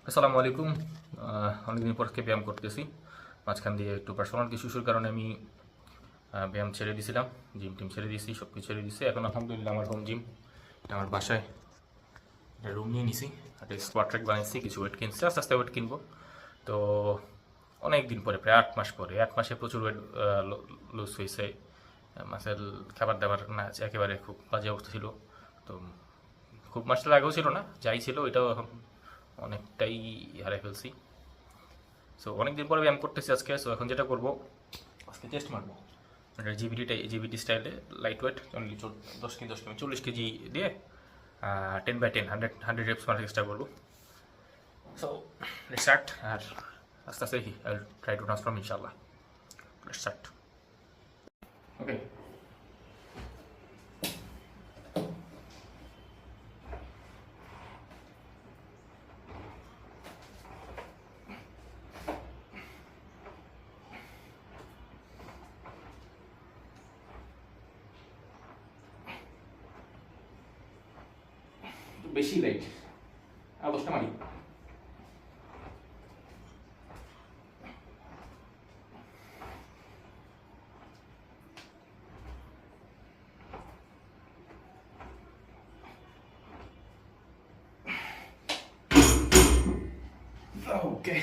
আসসালামু আলাইকুম। অনেকদিন পর থেকে ব্যায়াম করতেছি। মাঝখান দিয়ে একটু পার্সোনাল কিছু ইস্যুর কারণে আমি ব্যায়াম ছেড়ে দিয়েছিলাম, জিম টিম ছেড়ে দিয়েছি, সব কিছু ছেড়ে দিয়েছি। এখন আলহামদুলিল্লাহ আমার হোম জিম, আমার বাসায় একটা রুম নিয়ে নিছি, একটা স্কোয়াড ট্র্যাক বানিয়েছি, কিছু ওয়েট কিনছি, আস্তে আস্তে ওয়েট কিনবো। তো অনেক দিন পরে, প্রায় 8 মাস পরে, 8 মাসে প্রচুর ওয়েট লুজ হয়েছে। মাসেল খাবার দাবার না একেবারে খুব বাজে অবস্থা ছিল। তো খুব মাসটা আগেও ছিল না, যাই ছিল এটাও এখন অনেকটাই হারাই ফেলছি। সো অনেকদিন পরে ব্যায়াম করতেছি আজকে। সো এখন যেটা করবো, আজকে টেস্ট মারবো জিবিটি স্টাইলে, light weight only 10 KG 40 KG দিয়ে 10 বাই 10 100 রেপস মারার চেষ্টা করবো। So let's start. আর আস্তে আস্তে আই ট্রাই টু ট্রান্সফর্ম ইনশাল্লাহ। Let's start. ওকে, বেশি লাইট, আর 10টা মারি। ওকে,